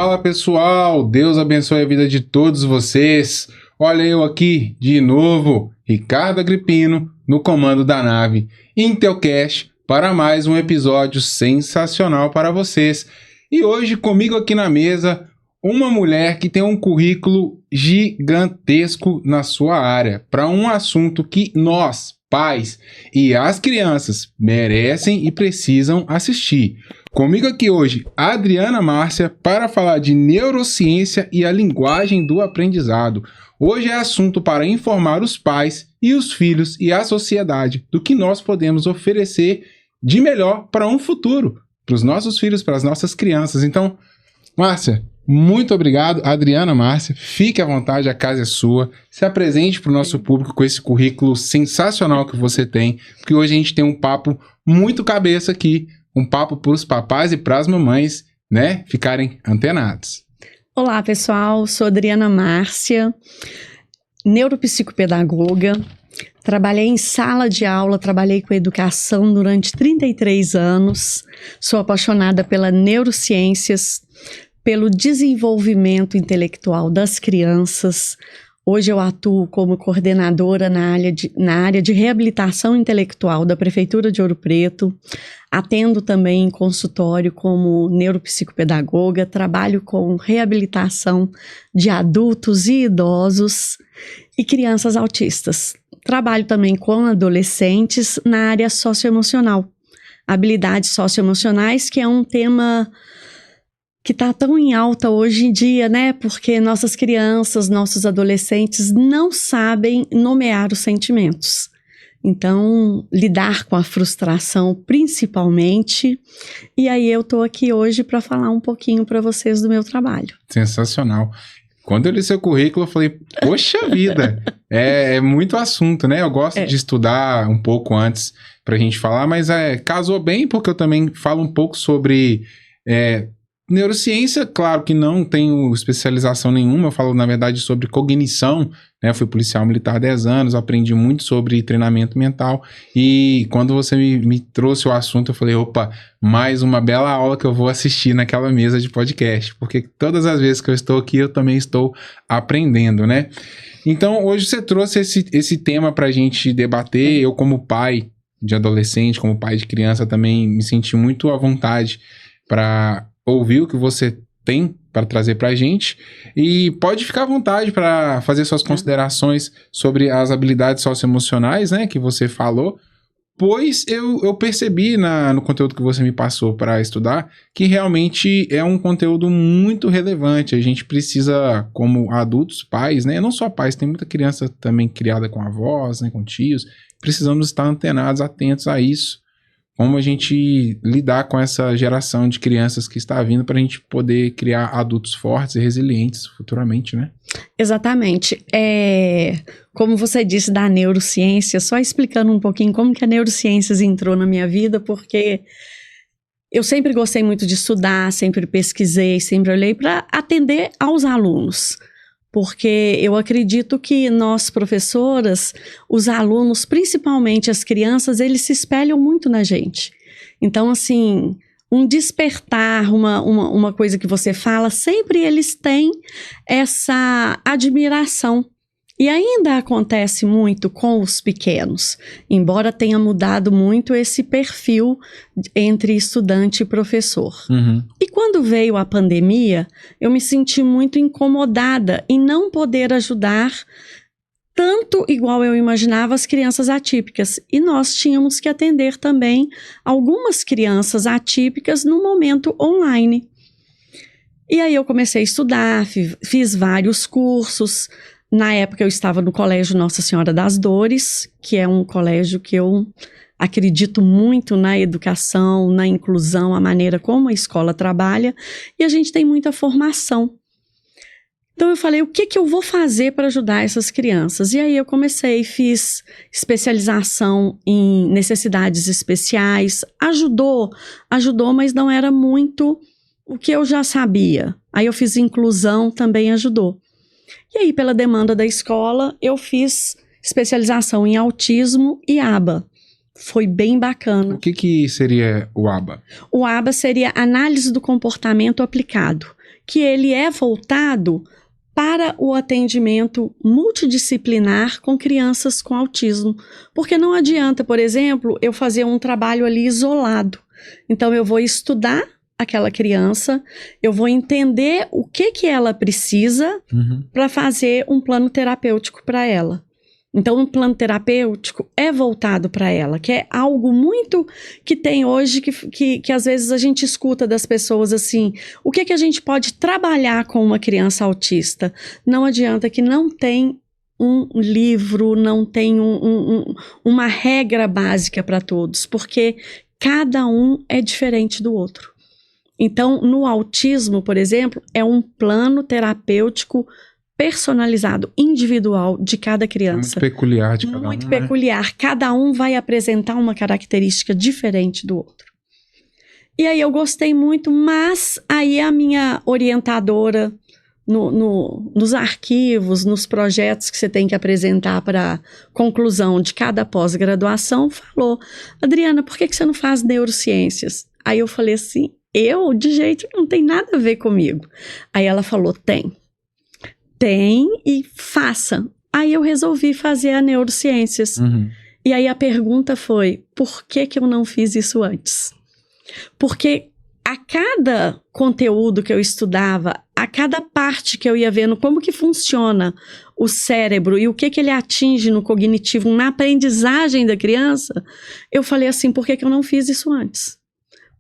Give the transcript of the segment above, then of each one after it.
Fala pessoal, Deus abençoe a vida de todos vocês. Olha eu aqui de novo, Ricardo Agripino, no comando da nave Intelcast, para mais um episódio sensacional para vocês. E hoje comigo aqui na mesa, uma mulher que tem um currículo gigantesco na sua área, para um assunto que nós, pais e as crianças merecem e precisam assistir. Comigo aqui hoje, Adriana Márcia, para falar de neurociência e a linguagem do aprendizado. Hoje é assunto para informar os pais e os filhos e a sociedade do que nós podemos oferecer de melhor para um futuro, para os nossos filhos, para as nossas crianças. Então, Márcia, muito obrigado. Adriana Márcia, fique à vontade, a casa é sua. Se apresente para o nosso público com esse currículo sensacional que você tem, porque hoje a gente tem um papo muito cabeça aqui, um papo para os papais e para as mamães, né, ficarem antenados. Olá, pessoal. Sou Adriana Márcia, neuropsicopedagoga. Trabalhei em sala de aula, trabalhei com educação durante 33 anos. Sou apaixonada pela neurociências, pelo desenvolvimento intelectual das crianças. Hoje eu atuo como coordenadora na área de reabilitação intelectual da Prefeitura de Ouro Preto. Atendo também em consultório como neuropsicopedagoga, trabalho com reabilitação de adultos e idosos e crianças autistas. Trabalho também com adolescentes na área socioemocional, habilidades socioemocionais, que é um tema que está tão em alta hoje em dia, né? Porque nossas crianças, nossos adolescentes não sabem nomear os sentimentos. Então, lidar com a frustração principalmente. E aí eu tô aqui hoje para falar um pouquinho para vocês do meu trabalho. Sensacional. Quando eu li seu currículo, eu falei, poxa vida, é muito assunto, né? Eu gosto de estudar um pouco antes pra gente falar, mas casou bem, porque eu também falo um pouco sobre neurociência. Claro que não tenho especialização nenhuma, eu falo, na verdade, sobre cognição, né? Eu fui policial militar há 10 anos, aprendi muito sobre treinamento mental, e quando você me trouxe o assunto, eu falei, opa, mais uma bela aula que eu vou assistir naquela mesa de podcast, porque todas as vezes que eu estou aqui, eu também estou aprendendo, né? Então, hoje você trouxe esse tema pra gente debater. Eu, como pai de adolescente, como pai de criança, também me senti muito à vontade para ouvir o que você tem para trazer para a gente, e pode ficar à vontade para fazer suas considerações sobre as habilidades socioemocionais, né, que você falou, pois eu percebi no conteúdo que você me passou para estudar que realmente é um conteúdo muito relevante. A gente precisa, como adultos, pais, né, não só pais, tem muita criança também criada com avós, né, com tios, precisamos estar antenados, atentos a isso. Como a gente lidar com essa geração de crianças que está vindo, para a gente poder criar adultos fortes e resilientes futuramente, né? Exatamente. Como você disse da neurociência, só explicando um pouquinho como que a neurociências entrou na minha vida, porque eu sempre gostei muito de estudar, sempre pesquisei, sempre olhei para atender aos alunos. Porque eu acredito que nós, professoras, os alunos, principalmente as crianças, eles se espelham muito na gente. Então, assim, um despertar, uma coisa que você fala, sempre eles têm essa admiração. E ainda acontece muito com os pequenos, embora tenha mudado muito esse perfil entre estudante e professor. Uhum. E quando veio a pandemia, eu me senti muito incomodada em não poder ajudar tanto igual eu imaginava as crianças atípicas. E nós tínhamos que atender também algumas crianças atípicas no momento online. E aí eu comecei a estudar, fiz vários cursos. Na época eu estava no Colégio Nossa Senhora das Dores, que é um colégio que eu acredito muito na educação, na inclusão, a maneira como a escola trabalha, e a gente tem muita formação. Então eu falei, o que eu vou fazer para ajudar essas crianças? E aí eu fiz especialização em necessidades especiais, ajudou, mas não era muito o que eu já sabia. Aí eu fiz inclusão, também ajudou. E aí, pela demanda da escola, eu fiz especialização em autismo e ABA. Foi bem bacana. O que seria o ABA? O ABA seria análise do comportamento aplicado, que ele é voltado para o atendimento multidisciplinar com crianças com autismo. Porque não adianta, por exemplo, eu fazer um trabalho ali isolado. Então, eu vou estudar aquela criança, eu vou entender o que ela precisa para fazer um plano terapêutico para ela. Então, um plano terapêutico é voltado para ela, que é algo muito que tem hoje, que às vezes a gente escuta das pessoas assim, o que a gente pode trabalhar com uma criança autista? Não adianta que não tem um livro, não tem uma regra básica para todos, porque cada um é diferente do outro. Então, no autismo, por exemplo, é um plano terapêutico personalizado, individual de cada criança. Muito peculiar de cada um. Muito peculiar. Né? Cada um vai apresentar uma característica diferente do outro. E aí eu gostei muito, mas aí a minha orientadora nos arquivos, nos projetos que você tem que apresentar para conclusão de cada pós-graduação, falou: Adriana, por que você não faz neurociências? Aí eu falei assim, de jeito não tem nada a ver comigo. Aí ela falou, tem e faça. Aí eu resolvi fazer a neurociências. E aí a pergunta foi, por que eu não fiz isso antes? Porque a cada conteúdo que eu estudava, a cada parte que eu ia vendo como que funciona o cérebro e o que ele atinge no cognitivo, na aprendizagem da criança, eu falei assim, por que eu não fiz isso antes?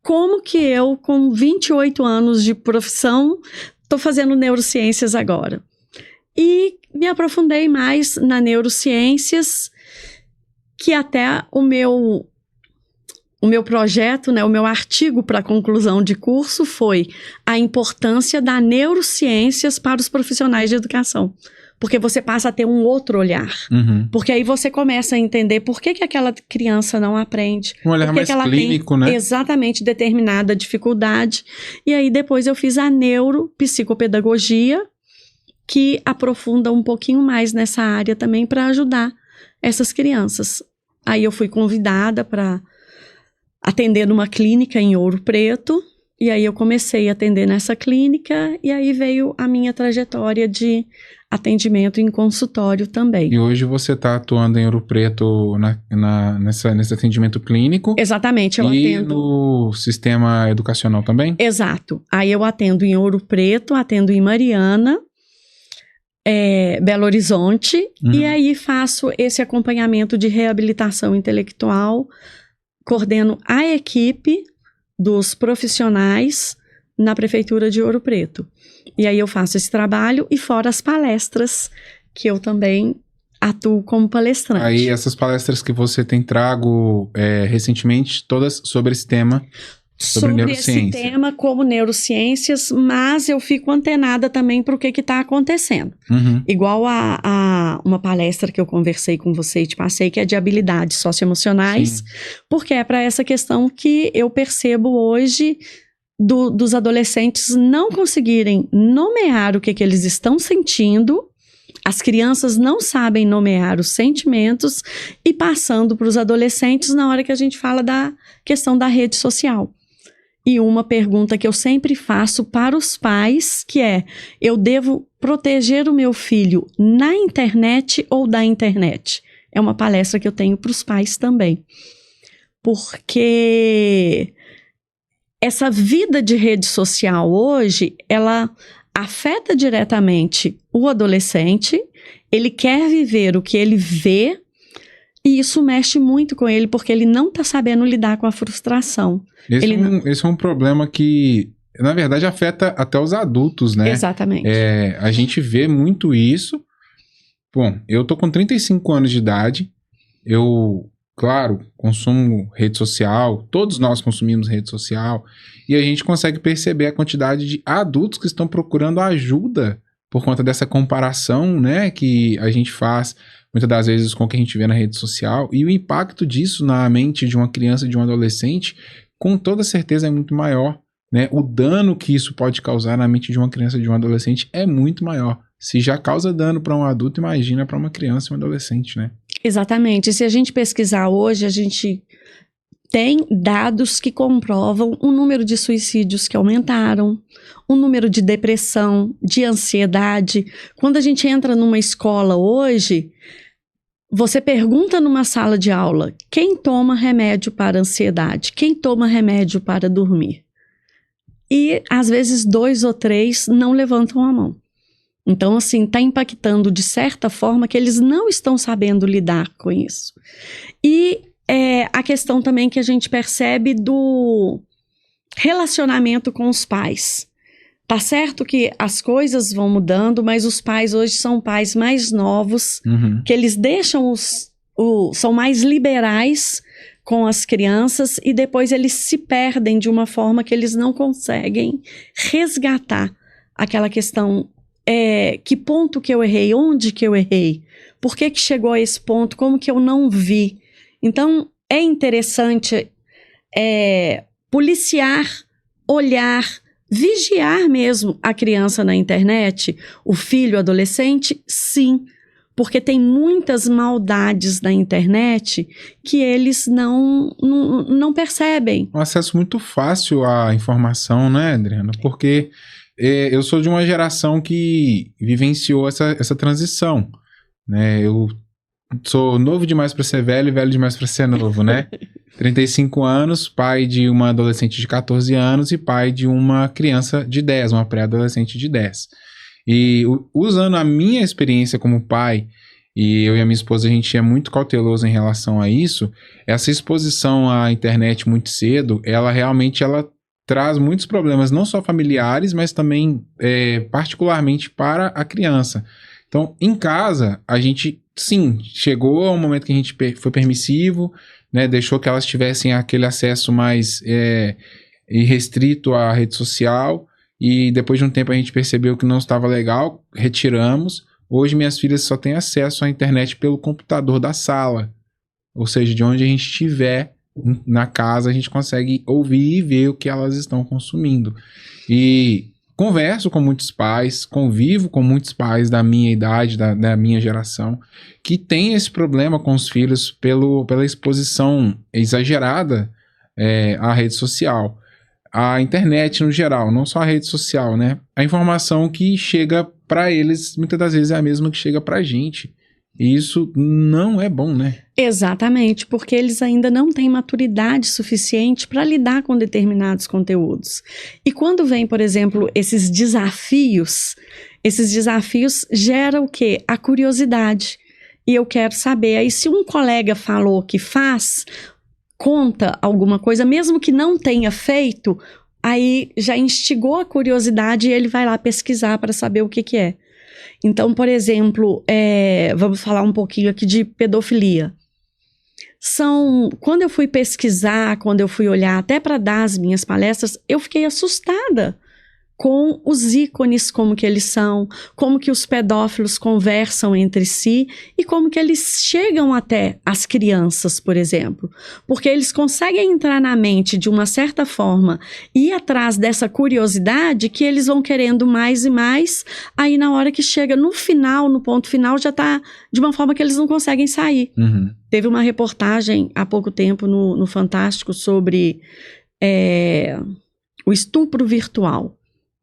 Como que eu, com 28 anos de profissão, estou fazendo neurociências agora? E me aprofundei mais na neurociências, que até o meu projeto, né, o meu artigo para conclusão de curso foi a importância da neurociências para os profissionais de educação. Porque você passa a ter um outro olhar. Porque aí você começa a entender por que aquela criança não aprende. Um olhar mais clínico, né? Exatamente, determinada dificuldade. E aí depois eu fiz a neuropsicopedagogia, que aprofunda um pouquinho mais nessa área também para ajudar essas crianças. Aí eu fui convidada para atender numa clínica em Ouro Preto, e aí eu comecei a atender nessa clínica, e aí veio a minha trajetória de atendimento em consultório também. E hoje você está atuando em Ouro Preto nesse atendimento clínico? Exatamente, eu atendo. E no sistema educacional também? Exato. Aí eu atendo em Ouro Preto, atendo em Mariana, Belo Horizonte, e aí faço esse acompanhamento de reabilitação intelectual, coordeno a equipe dos profissionais na Prefeitura de Ouro Preto. E aí eu faço esse trabalho e fora as palestras, que eu também atuo como palestrante. Aí essas palestras que você tem trago recentemente, todas sobre esse tema? Sobre esse tema como neurociências, mas eu fico antenada também para o que está acontecendo. Igual a uma palestra que eu conversei com você e te passei, que é de habilidades socioemocionais, porque é para essa questão que eu percebo hoje dos adolescentes não conseguirem nomear o que eles estão sentindo, as crianças não sabem nomear os sentimentos e passando para os adolescentes na hora que a gente fala da questão da rede social. E uma pergunta que eu sempre faço para os pais, que é, eu devo proteger o meu filho na internet ou da internet? É uma palestra que eu tenho para os pais também. Porque essa vida de rede social hoje, ela afeta diretamente o adolescente, ele quer viver o que ele vê, e isso mexe muito com ele, porque ele não está sabendo lidar com a frustração. Esse é um problema que, na verdade, afeta até os adultos, né? Exatamente. A gente vê muito isso. Bom, eu tô com 35 anos de idade. Eu, claro, consumo rede social. Todos nós consumimos rede social. E a gente consegue perceber a quantidade de adultos que estão procurando ajuda por conta dessa comparação, né, que a gente faz muitas das vezes com o que a gente vê na rede social, e o impacto disso na mente de uma criança e de um adolescente, com toda certeza é muito maior, né? O dano que isso pode causar na mente de uma criança e de um adolescente é muito maior. Se já causa dano para um adulto, imagina para uma criança e um adolescente, né? Exatamente. Se a gente pesquisar hoje, a gente tem dados que comprovam o número de suicídios que aumentaram, o número de depressão, de ansiedade. Quando a gente entra numa escola hoje, você pergunta numa sala de aula, quem toma remédio para ansiedade? Quem toma remédio para dormir? E, às vezes, 2 ou 3 não levantam a mão. Então, assim, está impactando de certa forma que eles não estão sabendo lidar com isso. E a questão também que a gente percebe do relacionamento com os pais. Tá certo que as coisas vão mudando, mas os pais hoje são pais mais novos, que eles deixam são mais liberais com as crianças e depois eles se perdem de uma forma que eles não conseguem resgatar aquela questão, que ponto que eu errei, onde que eu errei, por que que chegou a esse ponto, como que eu não vi. Então, é interessante policiar, olhar, vigiar mesmo a criança na internet, o filho, o adolescente, sim, porque tem muitas maldades na internet que eles não percebem. Um acesso muito fácil à informação, né, Adriana? Porque eu sou de uma geração que vivenciou essa transição, né? Eu sou novo demais para ser velho e velho demais para ser novo, né? 35 anos, pai de uma adolescente de 14 anos e pai de uma criança de 10, uma pré-adolescente de 10. E usando a minha experiência como pai, e eu e a minha esposa, a gente é muito cauteloso em relação a isso, essa exposição à internet muito cedo, ela realmente traz muitos problemas, não só familiares, mas também particularmente para a criança. Então, em casa, a gente, sim, chegou a um momento que a gente foi permissivo, né, deixou que elas tivessem aquele acesso mais irrestrito à rede social, e depois de um tempo a gente percebeu que não estava legal, retiramos. Hoje minhas filhas só têm acesso à internet pelo computador da sala, ou seja, de onde a gente estiver na casa, a gente consegue ouvir e ver o que elas estão consumindo. E converso com muitos pais, convivo com muitos pais da minha idade, da minha geração, que têm esse problema com os filhos pela exposição exagerada à rede social. A internet no geral, não só a rede social, né? A informação que chega para eles, muitas das vezes é a mesma que chega para a gente. E isso não é bom, né? Exatamente, porque eles ainda não têm maturidade suficiente para lidar com determinados conteúdos. E quando vem, por exemplo, esses desafios geram o quê? A curiosidade. E eu quero saber. Aí se um colega falou que faz, conta alguma coisa, mesmo que não tenha feito, aí já instigou a curiosidade e ele vai lá pesquisar para saber o que que é. Então, por exemplo, vamos falar um pouquinho aqui de pedofilia. Quando eu fui pesquisar, quando eu fui olhar até para dar as minhas palestras, eu fiquei assustada com os ícones, como que eles são, como que os pedófilos conversam entre si e como que eles chegam até as crianças, por exemplo. Porque eles conseguem entrar na mente de uma certa forma e ir atrás dessa curiosidade que eles vão querendo mais e mais, aí na hora que chega no final, no ponto final, já está de uma forma que eles não conseguem sair. Teve uma reportagem há pouco tempo no Fantástico sobre o estupro virtual.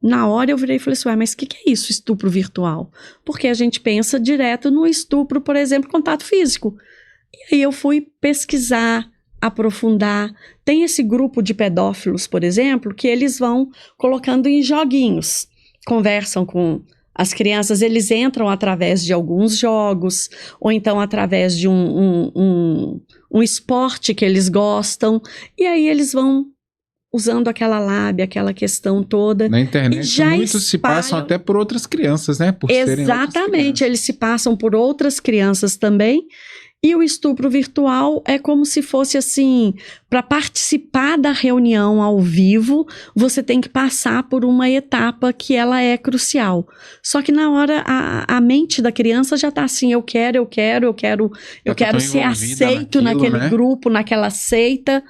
Na hora eu virei e falei assim, mas o que é isso, estupro virtual? Porque a gente pensa direto no estupro, por exemplo, contato físico. E aí eu fui pesquisar, aprofundar. Tem esse grupo de pedófilos, por exemplo, que eles vão colocando em joguinhos. Conversam com as crianças, eles entram através de alguns jogos, ou então através de um esporte que eles gostam. E aí eles vão usando aquela lábia, aquela questão toda. Na internet, muitos se passam até por outras crianças, né? Por Exatamente, eles se passam por outras crianças também. E o estupro virtual é como se fosse assim, para participar da reunião ao vivo, você tem que passar por uma etapa que ela é crucial. Só que na hora, a mente da criança já está assim, eu quero ser aceito naquele grupo, naquela seita.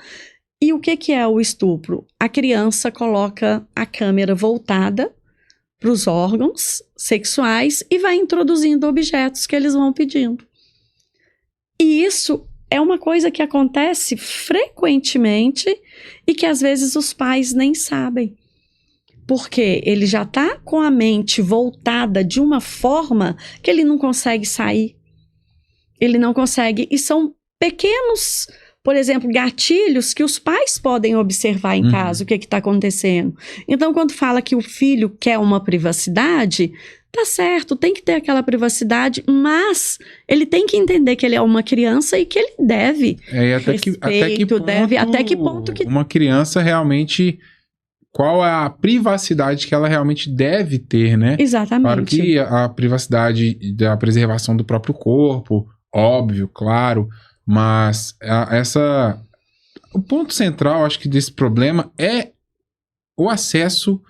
E o que é o estupro? A criança coloca a câmera voltada para os órgãos sexuais e vai introduzindo objetos que eles vão pedindo. E isso é uma coisa que acontece frequentemente e que às vezes os pais nem sabem. Porque ele já está com a mente voltada de uma forma que ele não consegue sair. Ele não consegue. E são pequenos, por exemplo, gatilhos que os pais podem observar em casa, o que está acontecendo. Então, quando fala que o filho quer uma privacidade, tá certo, tem que ter aquela privacidade, mas ele tem que entender que ele é uma criança e que ele deve até que ponto que uma criança realmente... Qual é a privacidade que ela realmente deve ter, né? Exatamente. Claro que a privacidade da preservação do próprio corpo, óbvio, claro, mas o ponto central, acho que desse problema é o acesso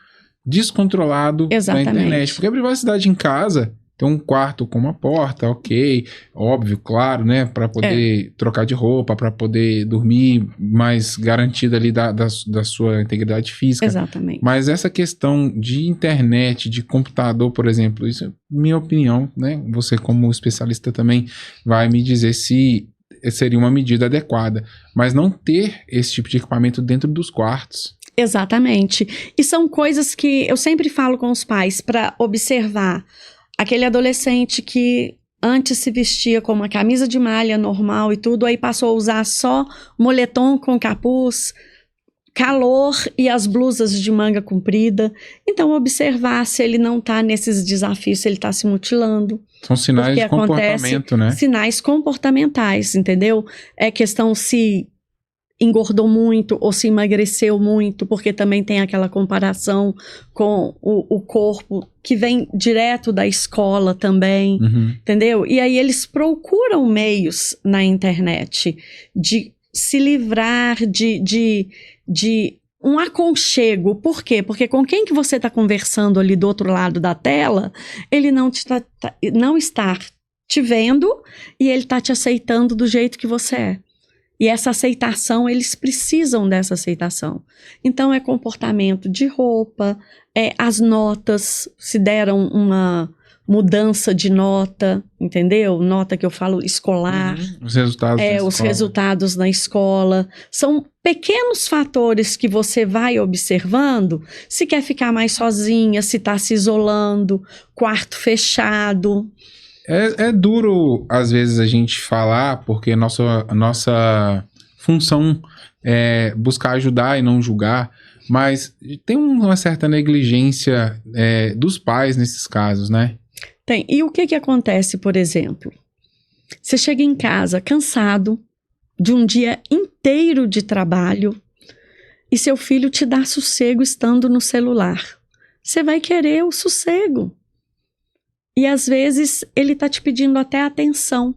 descontrolado da internet. Porque a privacidade em casa... Tem um quarto com uma porta, ok, óbvio, claro, né? Para poder trocar de roupa, para poder dormir mais garantido ali da sua integridade física. Exatamente. Mas essa questão de internet, de computador, por exemplo, isso é minha opinião, né? Você como especialista também vai me dizer se seria uma medida adequada. Mas não ter esse tipo de equipamento dentro dos quartos. Exatamente. E são coisas que eu sempre falo com os pais para observar. Aquele adolescente que antes se vestia com uma camisa de malha normal e tudo, aí passou a usar só moletom com capuz, calor e as blusas de manga comprida. Então, observar se ele não está nesses desafios, se ele está se mutilando. São sinais de comportamento, né? Sinais comportamentais, entendeu? É questão se engordou muito ou se emagreceu muito, porque também tem aquela comparação com o corpo que vem direto da escola também, entendeu? E aí eles procuram meios na internet de se livrar de um aconchego. Por quê? Porque com quem que você está conversando ali do outro lado da tela, ele não está te vendo e ele está te aceitando do jeito que você é. E essa aceitação, eles precisam dessa aceitação. Então, é comportamento de roupa, as notas, se deram uma mudança de nota, entendeu? Nota que eu falo escolar. Os resultados da escola. Os resultados na escola. São pequenos fatores que você vai observando, se quer ficar mais sozinha, se está se isolando, quarto fechado. É duro, às vezes, a gente falar, porque a nossa função é buscar ajudar e não julgar, mas tem uma certa negligência dos pais nesses casos, né? Tem. E o que acontece, por exemplo? Você chega em casa cansado de um dia inteiro de trabalho e seu filho te dá sossego estando no celular. Você vai querer o sossego. E às vezes ele está te pedindo até atenção.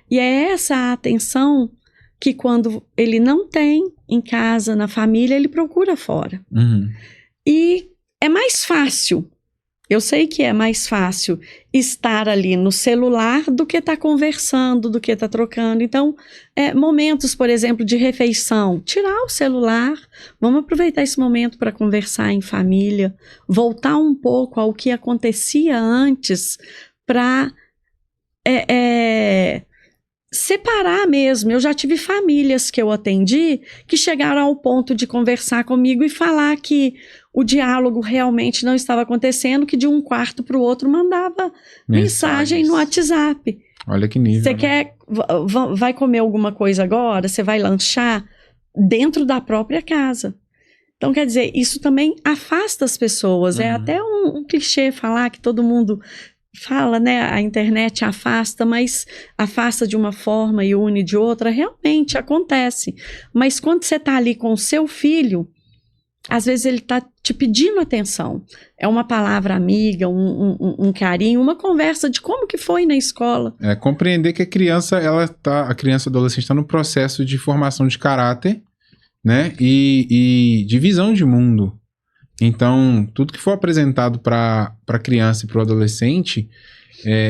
E é essa atenção que quando ele não tem em casa, na família, ele procura fora. E é mais fácil, eu sei que é mais fácil estar ali no celular do que estar conversando, do que estar trocando. Então, momentos, por exemplo, de refeição, tirar o celular, vamos aproveitar esse momento para conversar em família, voltar um pouco ao que acontecia antes para separar mesmo. Eu já tive famílias que eu atendi que chegaram ao ponto de conversar comigo e falar que o diálogo realmente não estava acontecendo, que de um quarto para o outro mandava mensagem no WhatsApp. Olha que nível. Você quer, vai comer alguma coisa agora? Você vai lanchar dentro da própria casa. Então, quer dizer, isso também afasta as pessoas. É até um clichê falar que todo mundo fala, né? A internet afasta, mas afasta de uma forma e une de outra. Realmente acontece. Mas quando você está ali com o seu filho, às vezes ele está te pedindo atenção. É uma palavra amiga, um carinho, uma conversa de como que foi na escola. Compreender que a criança e adolescente está no processo de formação de caráter, né? E de visão de mundo. Então, tudo que for apresentado para a criança e para o adolescente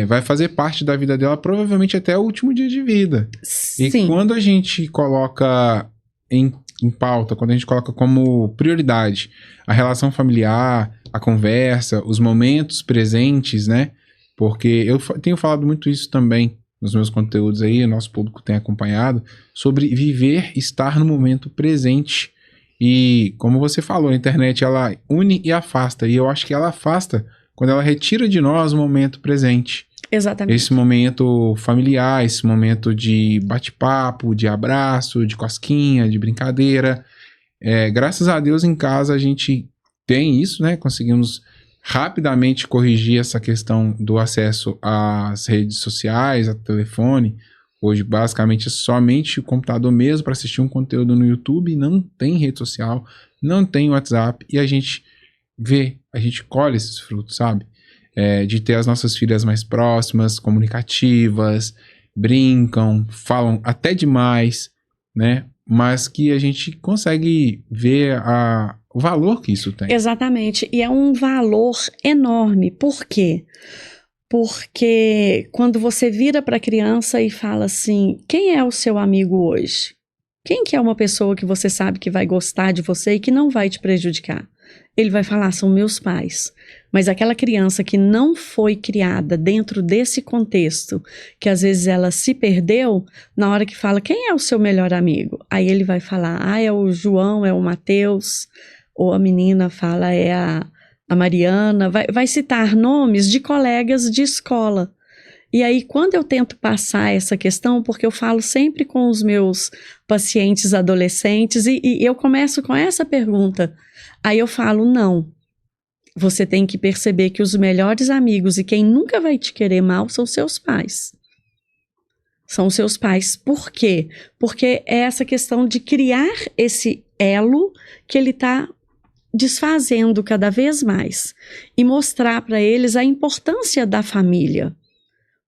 vai fazer parte da vida dela, provavelmente até o último dia de vida. Sim. E quando a gente coloca em pauta, quando a gente coloca como prioridade a relação familiar, a conversa, os momentos presentes, né? Porque eu tenho falado muito isso também nos meus conteúdos aí, o nosso público tem acompanhado, sobre viver, estar no momento presente. E, como você falou, a internet, ela une e afasta. E eu acho que ela afasta quando ela retira de nós o momento presente. Exatamente. Esse momento familiar, esse momento de bate-papo, de abraço, de cosquinha, de brincadeira. Graças a Deus, em casa, a gente tem isso, né? Conseguimos rapidamente corrigir essa questão do acesso às redes sociais, ao telefone. Hoje, basicamente, é somente o computador mesmo para assistir um conteúdo no YouTube. Não tem rede social, não tem WhatsApp. E a gente vê, a gente colhe esses frutos, sabe? De ter as nossas filhas mais próximas, comunicativas, brincam, falam até demais, né? Mas que a gente consegue ver o valor que isso tem. Exatamente. E é um valor enorme. Por quê? Porque quando você vira para a criança e fala assim, quem é o seu amigo hoje? Quem que é uma pessoa que você sabe que vai gostar de você e que não vai te prejudicar? Ele vai falar, são meus pais. Mas aquela criança que não foi criada dentro desse contexto, que às vezes ela se perdeu, na hora que fala, quem é o seu melhor amigo? Aí ele vai falar, é o João, é o Mateus, ou a menina fala, é a Mariana, vai citar nomes de colegas de escola. E aí, quando eu tento passar essa questão, porque eu falo sempre com os meus pacientes adolescentes, e eu começo com essa pergunta, aí eu falo, não, você tem que perceber que os melhores amigos e quem nunca vai te querer mal são seus pais. São seus pais. Por quê? Porque é essa questão de criar esse elo que ele está desfazendo cada vez mais e mostrar para eles a importância da família.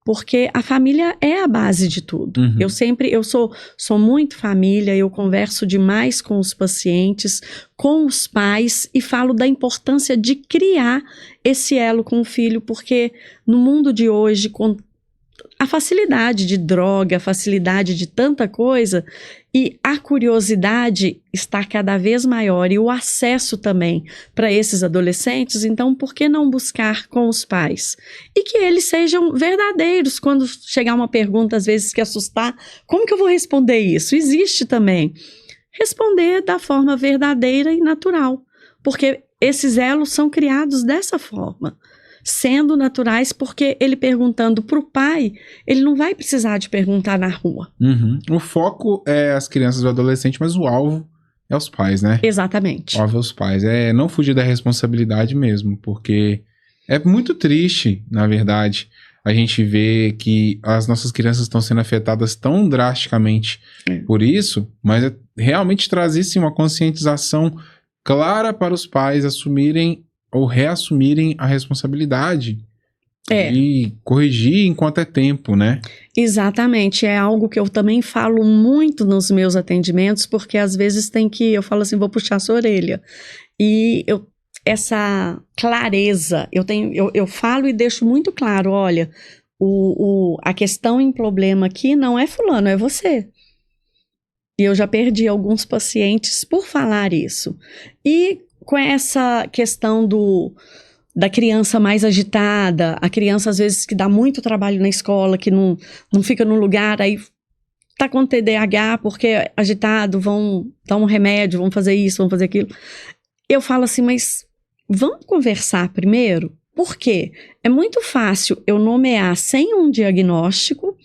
Porque a família é a base de tudo. Uhum. Eu sou muito família, eu converso demais com os pacientes, com os pais e falo da importância de criar esse elo com o filho, porque no mundo de hoje, com a facilidade de droga, a facilidade de tanta coisa, e a curiosidade está cada vez maior e o acesso também para esses adolescentes, então por que não buscar com os pais? E que eles sejam verdadeiros quando chegar uma pergunta, às vezes que assustar, como que eu vou responder isso? Existe também. Responder da forma verdadeira e natural, porque esses elos são criados dessa forma. Sendo naturais, porque ele perguntando para o pai, ele não vai precisar de perguntar na rua. Uhum. O foco é as crianças e o adolescente, mas o alvo é os pais, né? Exatamente. O alvo é os pais. É não fugir da responsabilidade mesmo, porque é muito triste, na verdade, a gente ver que as nossas crianças estão sendo afetadas tão drasticamente por isso, mas é realmente trazer sim, uma conscientização clara para os pais assumirem ou reassumirem a responsabilidade e corrigir enquanto é tempo, né? Exatamente, é algo que eu também falo muito nos meus atendimentos, porque às vezes eu falo assim, vou puxar a sua orelha. E essa clareza, eu falo e deixo muito claro, olha, a questão em problema aqui não é fulano, é você. E eu já perdi alguns pacientes por falar isso. E com essa questão da criança mais agitada, a criança às vezes que dá muito trabalho na escola, que não fica no lugar, aí tá com TDAH porque é agitado, vão dar um remédio, vão fazer isso, vão fazer aquilo. Eu falo assim, mas vamos conversar primeiro? Por quê? É muito fácil eu nomear sem um diagnóstico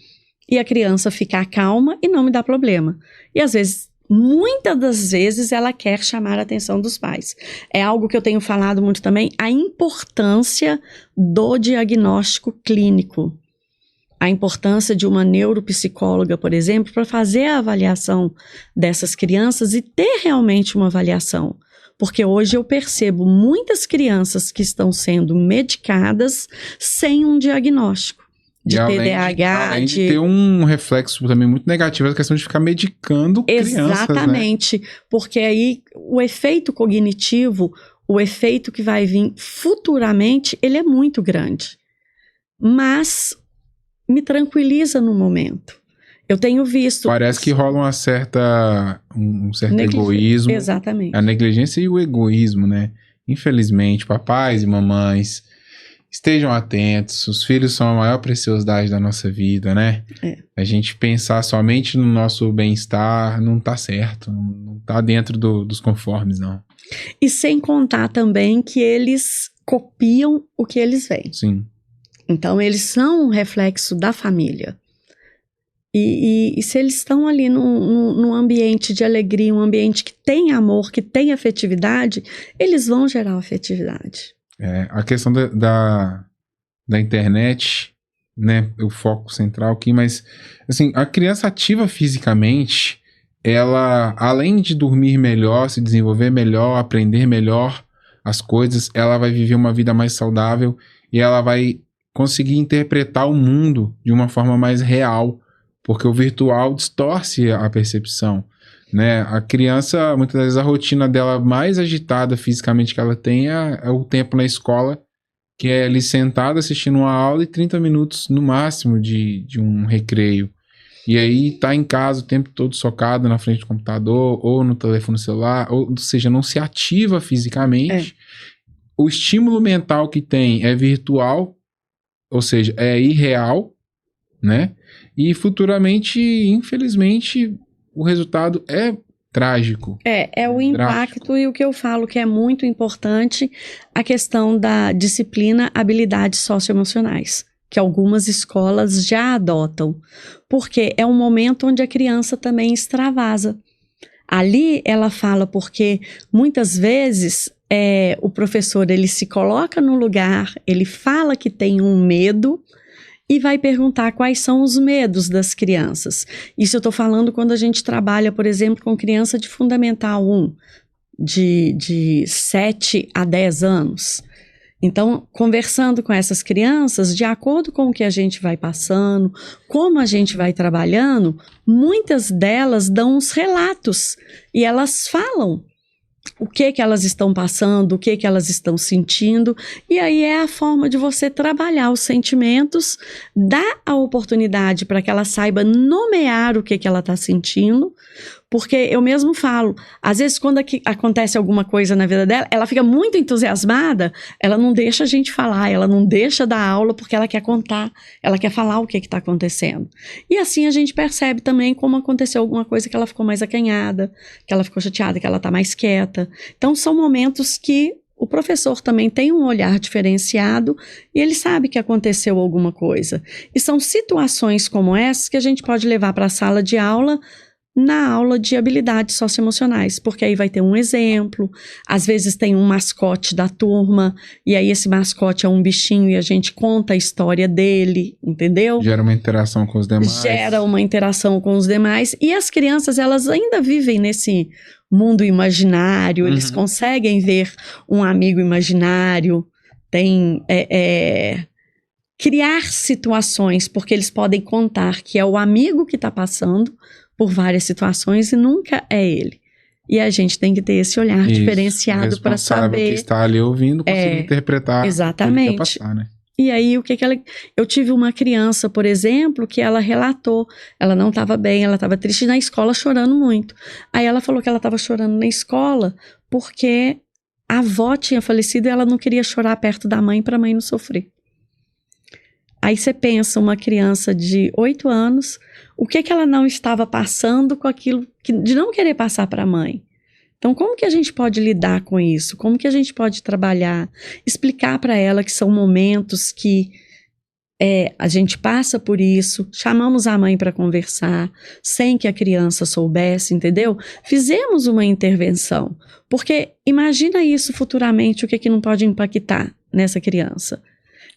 e a criança ficar calma e não me dar problema. E às vezes, muitas das vezes ela quer chamar a atenção dos pais. É algo que eu tenho falado muito também, a importância do diagnóstico clínico. A importância de uma neuropsicóloga, por exemplo, para fazer a avaliação dessas crianças e ter realmente uma avaliação. Porque hoje eu percebo muitas crianças que estão sendo medicadas sem um diagnóstico. De TDAH, além de ter um reflexo também muito negativo, a questão de ficar medicando crianças, exatamente, né? Porque aí o efeito cognitivo, o efeito que vai vir futuramente, ele é muito grande. Mas me tranquiliza no momento. Eu tenho visto... Parece que rola um certo egoísmo. Exatamente. A negligência e o egoísmo, né? Infelizmente, papais e mamães estejam atentos, os filhos são a maior preciosidade da nossa vida, né? A gente pensar somente no nosso bem-estar não tá certo, não tá dentro dos conformes, não. E sem contar também que eles copiam o que eles veem. Sim. Então, eles são um reflexo da família. E se eles estão ali num ambiente de alegria, um ambiente que tem amor, que tem afetividade, eles vão gerar afetividade. A questão da internet, né, o foco central aqui, mas assim, a criança ativa fisicamente, ela, além de dormir melhor, se desenvolver melhor, aprender melhor as coisas, ela vai viver uma vida mais saudável e ela vai conseguir interpretar o mundo de uma forma mais real, porque o virtual distorce a percepção, né? A criança, muitas vezes, a rotina dela mais agitada fisicamente que ela tem é o tempo na escola, que é ali sentada assistindo uma aula e 30 minutos no máximo de um recreio. E aí tá em casa o tempo todo socado na frente do computador ou no telefone celular, ou seja, não se ativa fisicamente. O estímulo mental que tem é virtual, ou seja, é irreal, né? E futuramente, infelizmente, o resultado é trágico. É o impacto e o que eu falo que é muito importante, a questão da disciplina habilidades socioemocionais, que algumas escolas já adotam, porque é um momento onde a criança também extravasa. Ali ela fala porque muitas vezes o professor ele se coloca no lugar, ele fala que tem um medo e vai perguntar quais são os medos das crianças. Isso eu estou falando quando a gente trabalha, por exemplo, com criança de Fundamental 1, de 7 a 10 anos. Então, conversando com essas crianças, de acordo com o que a gente vai passando, como a gente vai trabalhando, muitas delas dão uns relatos e elas falam o que elas estão passando, o que elas estão sentindo, e aí é a forma de você trabalhar os sentimentos, dar a oportunidade para que ela saiba nomear o que ela está sentindo, porque eu mesmo falo, às vezes quando acontece alguma coisa na vida dela, ela fica muito entusiasmada, ela não deixa a gente falar, ela não deixa dar aula porque ela quer contar, ela quer falar o que está acontecendo. E assim a gente percebe também como aconteceu alguma coisa que ela ficou mais acanhada, que ela ficou chateada, que ela está mais quieta. Então são momentos que o professor também tem um olhar diferenciado e ele sabe que aconteceu alguma coisa. E são situações como essas que a gente pode levar para a sala de aula, na aula de habilidades socioemocionais, porque aí vai ter um exemplo, às vezes tem um mascote da turma, e aí esse mascote é um bichinho e a gente conta a história dele, entendeu? Gera uma interação com os demais. Gera uma interação com os demais, e as crianças, elas ainda vivem nesse mundo imaginário, eles conseguem ver um amigo imaginário, tem... criar situações, porque eles podem contar que é o amigo que está passando por várias situações e nunca é ele. E a gente tem que ter esse olhar diferenciado para saber... que está ali ouvindo, conseguir interpretar exatamente. o que quer passar, né? E aí, eu tive uma criança, por exemplo, que ela relatou, ela não estava bem, ela estava triste na escola, chorando muito. Aí ela falou que ela estava chorando na escola porque a avó tinha falecido e ela não queria chorar perto da mãe para a mãe não sofrer. Aí você pensa, uma criança de 8 anos, o que ela não estava passando com aquilo de não querer passar para a mãe? Então, como que a gente pode lidar com isso? Como que a gente pode trabalhar? Explicar para ela que são momentos que a gente passa por isso, chamamos a mãe para conversar, sem que a criança soubesse, entendeu? Fizemos uma intervenção, porque imagina isso futuramente, o que não pode impactar nessa criança.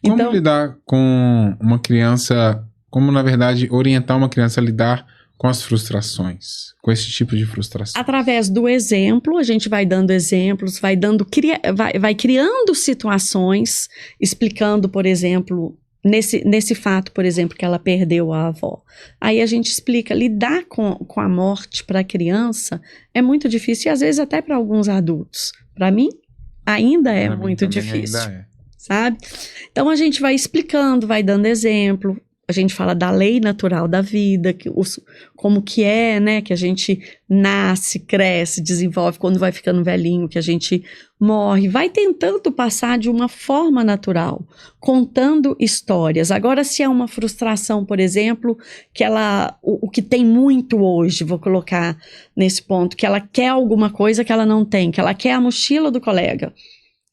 Como lidar com uma criança, como na verdade orientar uma criança a lidar com as frustrações, com esse tipo de frustração? Através do exemplo, a gente vai dando exemplos, vai criando situações, explicando, por exemplo, nesse fato, por exemplo, que ela perdeu a avó. Aí a gente explica, lidar com a morte para a criança é muito difícil e às vezes até para alguns adultos. Para mim, ainda é muito difícil. Sabe? Então a gente vai explicando, vai dando exemplo, a gente fala da lei natural da vida, como que é, né, que a gente nasce, cresce, desenvolve, quando vai ficando velhinho, que a gente morre, vai tentando passar de uma forma natural, contando histórias. Agora, se é uma frustração, por exemplo, que o que tem muito hoje, vou colocar nesse ponto, que ela quer alguma coisa que ela não tem, que ela quer a mochila do colega.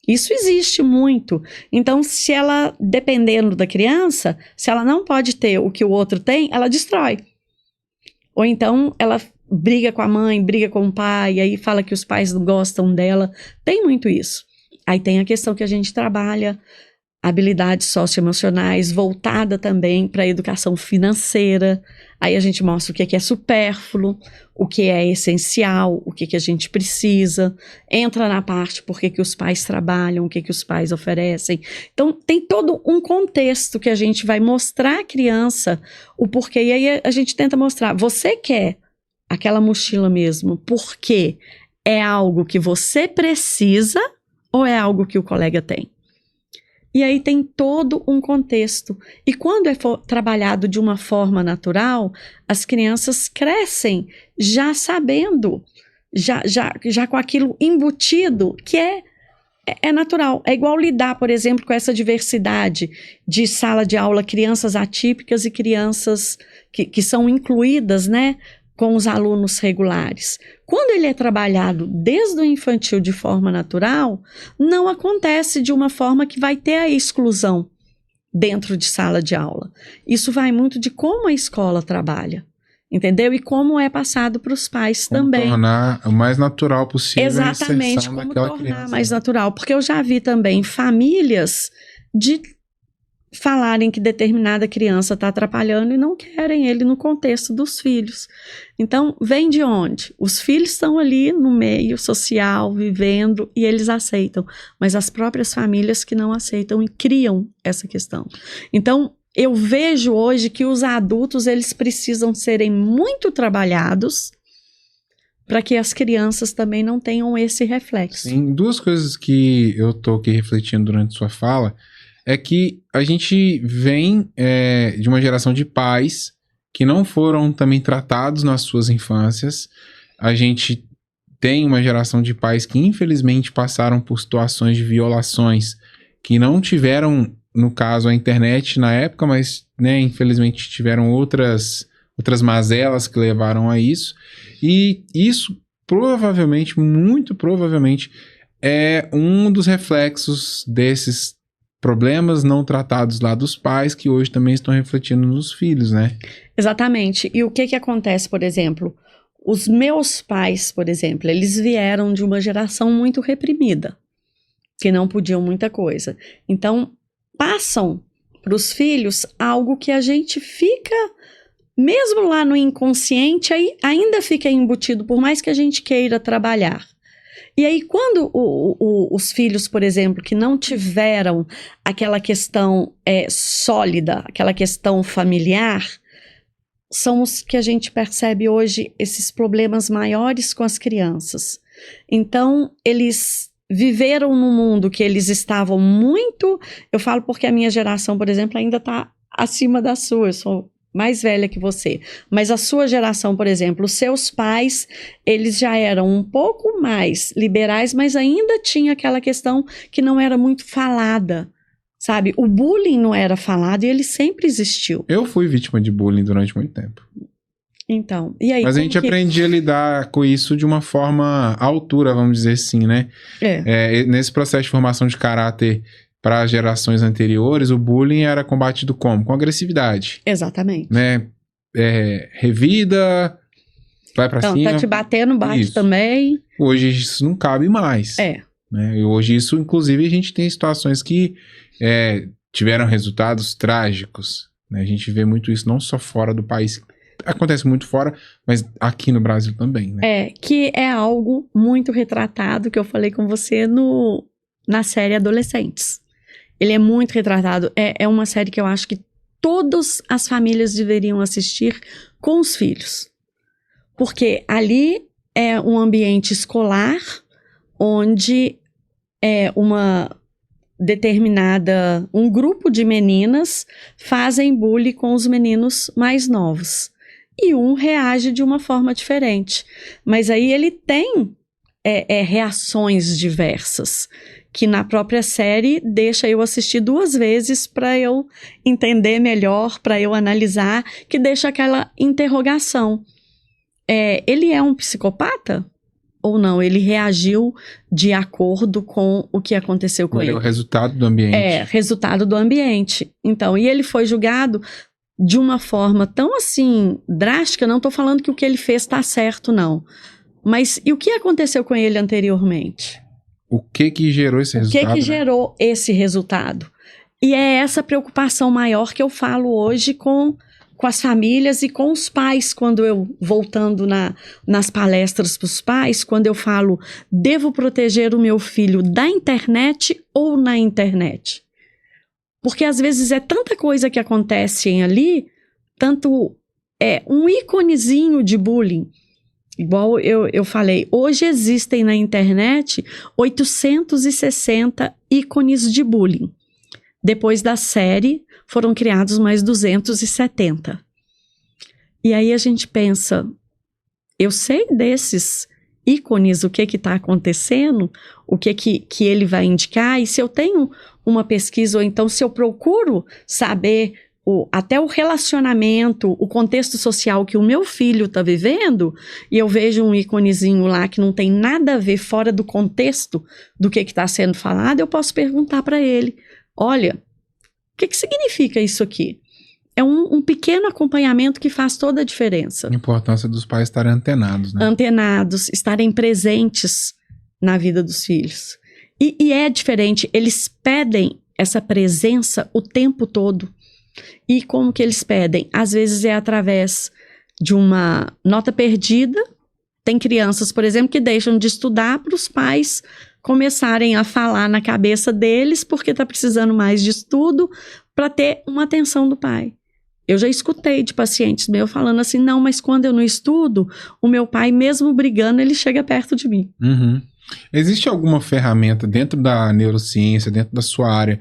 Isso existe muito. Então, se ela, dependendo da criança, se ela não pode ter o que o outro tem, ela destrói. Ou então, ela briga com a mãe, briga com o pai, aí fala que os pais não gostam dela. Tem muito isso. Aí tem a questão que a gente trabalha, habilidades socioemocionais, voltada também para a educação financeira. Aí a gente mostra o que é supérfluo, o que é essencial, o que a gente precisa. Entra na parte por que os pais trabalham, o que os pais oferecem. Então, tem todo um contexto que a gente vai mostrar à criança o porquê. E aí a gente tenta mostrar, você quer aquela mochila mesmo, porque é algo que você precisa ou é algo que o colega tem? E aí tem todo um contexto. E quando é trabalhado de uma forma natural, as crianças crescem já sabendo, já com aquilo embutido, que é natural. É igual lidar, por exemplo, com essa diversidade de sala de aula, crianças atípicas e crianças que são incluídas, né, com os alunos regulares. Quando ele é trabalhado desde o infantil de forma natural, não acontece de uma forma que vai ter a exclusão dentro de sala de aula. Isso vai muito de como a escola trabalha, entendeu? E como é passado para os pais também. Tornar o mais natural possível. Exatamente, como tornar mais natural. Porque eu já vi também famílias de falarem que determinada criança está atrapalhando e não querem ele no contexto dos filhos. Então, vem de onde? Os filhos estão ali no meio social, vivendo, e eles aceitam. Mas as próprias famílias que não aceitam e criam essa questão. Então, eu vejo hoje que os adultos, eles precisam serem muito trabalhados para que as crianças também não tenham esse reflexo. Sim, duas coisas que eu estou aqui refletindo durante sua fala é que a gente vem de uma geração de pais que não foram também tratados nas suas infâncias. A gente tem uma geração de pais que infelizmente passaram por situações de violações que não tiveram, no caso, a internet na época, mas, né, infelizmente tiveram outras mazelas que levaram a isso. E isso provavelmente, muito provavelmente, é um dos reflexos desses problemas não tratados lá dos pais que hoje também estão refletindo nos filhos, né? Exatamente. E o que acontece, por exemplo? Os meus pais, por exemplo, eles vieram de uma geração muito reprimida, que não podiam muita coisa. Então, passam para os filhos algo que a gente fica, mesmo lá no inconsciente, ainda fica embutido, por mais que a gente queira trabalhar. E aí, quando os filhos, por exemplo, que não tiveram aquela questão sólida, aquela questão familiar, são os que a gente percebe hoje esses problemas maiores com as crianças. Então, eles viveram num mundo que eles estavam muito... Eu falo porque a minha geração, por exemplo, ainda está acima da sua. Eu sou mais velha que você, mas a sua geração, por exemplo, os seus pais, eles já eram um pouco mais liberais, mas ainda tinha aquela questão que não era muito falada, sabe? O bullying não era falado e ele sempre existiu. Eu fui vítima de bullying durante muito tempo. Então, e aí? Mas a gente aprendia a lidar com isso de uma forma à altura, vamos dizer assim, né? Nesse processo de formação de caráter para gerações anteriores, o bullying era combatido como? Com agressividade. Exatamente. Né? Revida, vai pra cima. Tá te batendo, bate isso. Também. Hoje isso não cabe mais. Né? E hoje isso, inclusive, a gente tem situações que tiveram resultados trágicos. Né? A gente vê muito isso não só fora do país, acontece muito fora, mas aqui no Brasil também. Né? Que é algo muito retratado, que eu falei com você na série Adolescentes. Ele é muito retratado. É uma série que eu acho que todas as famílias deveriam assistir com os filhos. Porque ali é um ambiente escolar onde é uma um grupo de meninas fazem bullying com os meninos mais novos. E um reage de uma forma diferente. Mas aí ele tem reações diversas, que na própria série deixa eu assistir 2 vezes para eu entender melhor, para eu analisar, que deixa aquela interrogação. Ele é um psicopata? Ou não? Ele reagiu de acordo com o que aconteceu com ele. É o resultado do ambiente. Resultado do ambiente. Então, e ele foi julgado de uma forma tão assim, drástica, não estou falando que o que ele fez está certo, não. Mas e o que aconteceu com ele anteriormente? O que gerou esse resultado? O que gerou esse resultado? E é essa preocupação maior que eu falo hoje com as famílias e com os pais, quando eu, voltando nas palestras para os pais, quando eu falo, devo proteger o meu filho da internet ou na internet? Porque às vezes é tanta coisa que acontece ali, tanto um íconezinho de bullying. Igual eu falei, hoje existem na internet 860 ícones de bullying. Depois da série, foram criados mais 270. E aí a gente pensa, eu sei desses ícones, o que está acontecendo, o que ele vai indicar, e se eu tenho uma pesquisa, ou então se eu procuro saber até o relacionamento, o contexto social que o meu filho está vivendo, e eu vejo um íconezinho lá que não tem nada a ver fora do contexto do que está sendo falado, eu posso perguntar para ele, olha, o que significa isso aqui? É um pequeno acompanhamento que faz toda a diferença. A importância dos pais estarem antenados, né? Antenados, estarem presentes na vida dos filhos. E é diferente, eles pedem essa presença o tempo todo. E como que eles pedem? Às vezes é através de uma nota perdida. Tem crianças, por exemplo, que deixam de estudar para os pais começarem a falar na cabeça deles porque está precisando mais de estudo para ter uma atenção do pai. Eu já escutei de pacientes meus falando assim, não, mas quando eu não estudo, o meu pai, mesmo brigando, ele chega perto de mim. Uhum. Existe alguma ferramenta dentro da neurociência, dentro da sua área,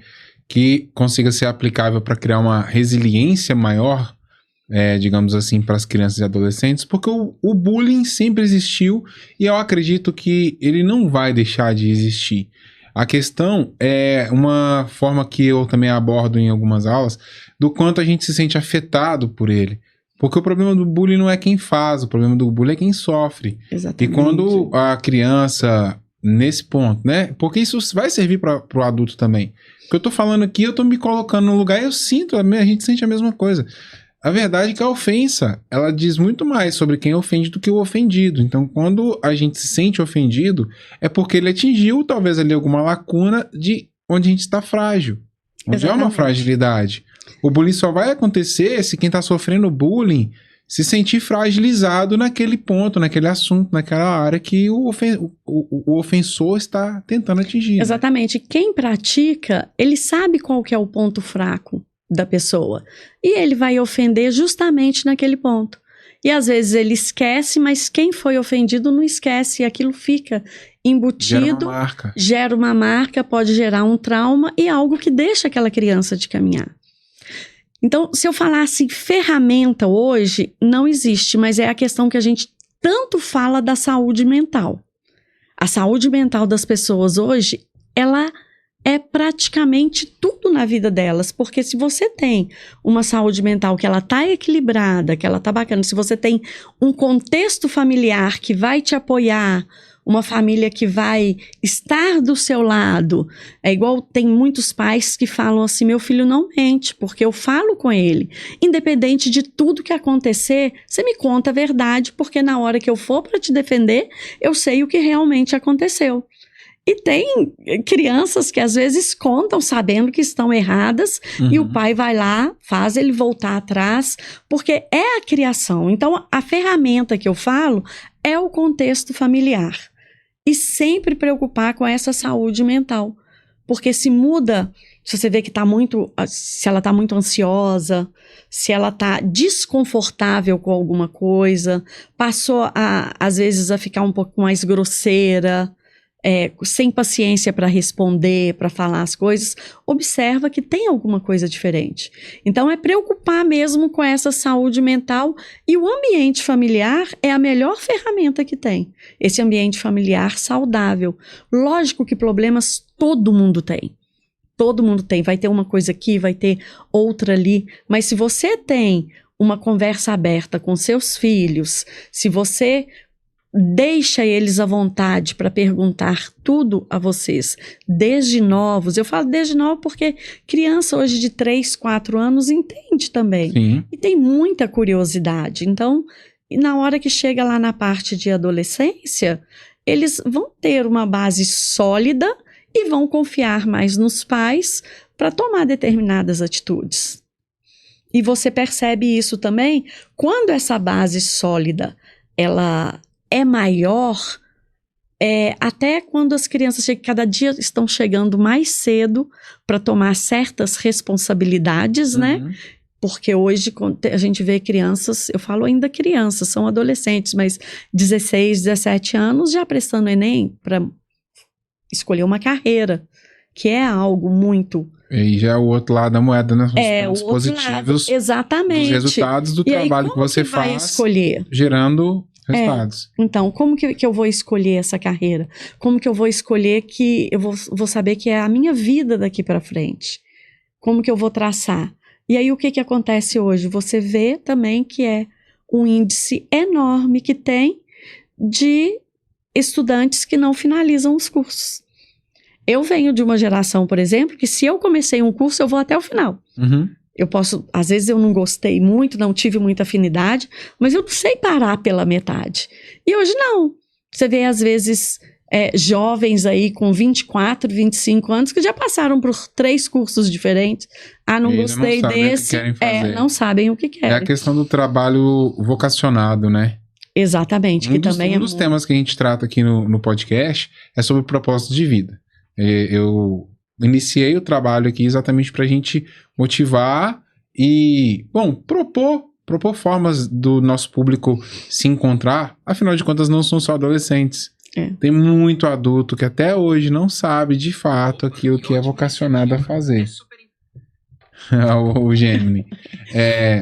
que consiga ser aplicável para criar uma resiliência maior, digamos assim, para as crianças e adolescentes? Porque o bullying sempre existiu e eu acredito que ele não vai deixar de existir. A questão é uma forma que eu também abordo em algumas aulas, do quanto a gente se sente afetado por ele. Porque o problema do bullying não é quem faz, o problema do bullying é quem sofre. Exatamente. E quando a criança, nesse ponto, né? Porque isso vai servir para o adulto também. O que eu tô falando aqui, eu tô me colocando no lugar e eu sinto, a gente sente a mesma coisa. A verdade é que a ofensa, ela diz muito mais sobre quem ofende do que o ofendido. Então, quando a gente se sente ofendido, é porque ele atingiu, talvez, ali alguma lacuna de onde a gente está frágil. Onde há uma fragilidade. O bullying só vai acontecer se quem está sofrendo bullying se sentir fragilizado naquele ponto, naquele assunto, naquela área que o ofensor está tentando atingir. Né? Exatamente. Quem pratica, ele sabe qual que é o ponto fraco da pessoa. E ele vai ofender justamente naquele ponto. E às vezes ele esquece, mas quem foi ofendido não esquece. E aquilo fica embutido, gera uma marca, pode gerar um trauma e algo que deixa aquela criança de caminhar. Então, se eu falasse ferramenta hoje, não existe, mas é a questão que a gente tanto fala da saúde mental. A saúde mental das pessoas hoje, ela é praticamente tudo na vida delas, porque se você tem uma saúde mental que ela tá equilibrada, que ela tá bacana, se você tem um contexto familiar que vai te apoiar, uma família que vai estar do seu lado, é igual tem muitos pais que falam assim, meu filho não mente, porque eu falo com ele, independente de tudo que acontecer, você me conta a verdade, porque na hora que eu for para te defender, eu sei o que realmente aconteceu. E tem crianças que às vezes contam sabendo que estão erradas e o pai vai lá, faz ele voltar atrás, porque é a criação. Então, a ferramenta que eu falo é o contexto familiar. E sempre preocupar com essa saúde mental. Porque se muda, se você vê que se ela está muito ansiosa, se ela está desconfortável com alguma coisa, passou às vezes a ficar um pouco mais grosseira, sem paciência para responder, para falar as coisas, observa que tem alguma coisa diferente. Então, é preocupar mesmo com essa saúde mental, e o ambiente familiar é a melhor ferramenta que tem. Esse ambiente familiar saudável. Lógico que problemas todo mundo tem. Todo mundo tem. Vai ter uma coisa aqui, vai ter outra ali. Mas se você tem uma conversa aberta com seus filhos, se você deixa eles à vontade para perguntar tudo a vocês, desde novos. Eu falo desde novo porque criança hoje de 3, 4 anos entende também. Sim. E tem muita curiosidade. Então, na hora que chega lá na parte de adolescência, eles vão ter uma base sólida e vão confiar mais nos pais para tomar determinadas atitudes. E você percebe isso também quando essa base sólida, ela é maior, até quando as crianças cada dia estão chegando mais cedo para tomar certas responsabilidades, né? Porque hoje a gente vê crianças, eu falo ainda crianças, são adolescentes, mas 16, 17 anos já prestando Enem para escolher uma carreira, que é algo muito... E já é o outro lado da moeda, né? Os positivos lado, exatamente. Dos resultados do trabalho que você faz, escolher? Gerando resultados. Então, como que eu vou escolher essa carreira? Como que eu vou escolher que eu vou saber que é a minha vida daqui para frente? Como que eu vou traçar? E aí, o que acontece hoje? Você vê também que é um índice enorme que tem de estudantes que não finalizam os cursos. Eu venho de uma geração, por exemplo, que se eu comecei um curso, eu vou até o final. Eu posso, às vezes eu não gostei muito, não tive muita afinidade, mas eu não sei parar pela metade. E hoje não. Você vê, às vezes, jovens aí com 24, 25 anos que já passaram por 3 cursos diferentes. Não gostei desse. Não sabem o que querem. É a questão do trabalho vocacionado, né? Exatamente. Um dos temas que a gente trata aqui no podcast é sobre o propósito de vida. Eu iniciei o trabalho aqui exatamente para a gente motivar e, propor formas do nosso público se encontrar. Afinal de contas, não são só adolescentes. Tem muito adulto que até hoje não sabe de fato aquilo que é vocacionado a fazer. O Gemini.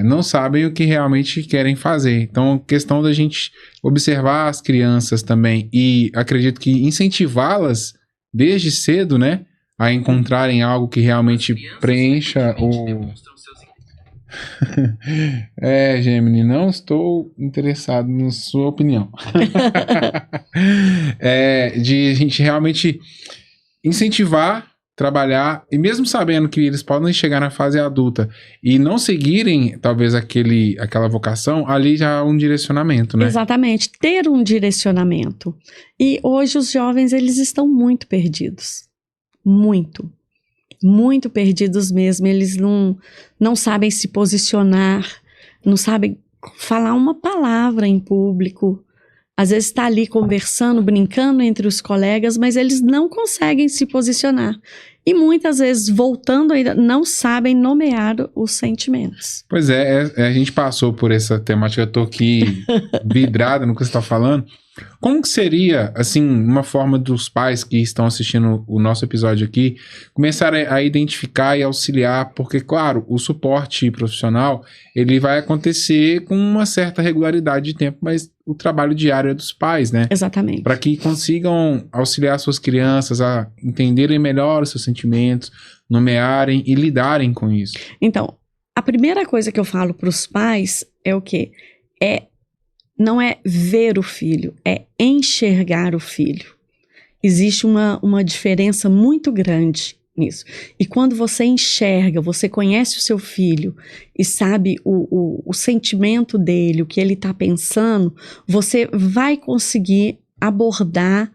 Não sabem o que realmente querem fazer. Então, a questão da gente observar as crianças também e acredito que incentivá-las desde cedo, né, a encontrarem algo que realmente preencha o... Gemini, não estou interessado na sua opinião. De a gente realmente incentivar, trabalhar, e mesmo sabendo que eles podem chegar na fase adulta e não seguirem, talvez, aquela vocação, ali já há um direcionamento, né? Exatamente, ter um direcionamento. E hoje os jovens, eles estão muito perdidos. Muito perdidos mesmo. Eles não sabem se posicionar, não sabem falar uma palavra em público. Às vezes está ali conversando, brincando entre os colegas, mas eles não conseguem se posicionar. E muitas vezes, voltando ainda, não sabem nomear os sentimentos. Pois a gente passou por essa temática, eu tô aqui vidrada no que você está falando. Como que seria, assim, uma forma dos pais que estão assistindo o nosso episódio aqui, começar a identificar e auxiliar, porque, claro, o suporte profissional, ele vai acontecer com uma certa regularidade de tempo, mas o trabalho diário é dos pais, né? Exatamente. Para que consigam auxiliar suas crianças a entenderem melhor os seus sentimentos, nomearem e lidarem com isso. Então, a primeira coisa que eu falo para os pais é o quê? Não é ver o filho, é enxergar o filho. Existe uma diferença muito grande nisso. E quando você enxerga, você conhece o seu filho e sabe o sentimento dele, o que ele está pensando, você vai conseguir abordar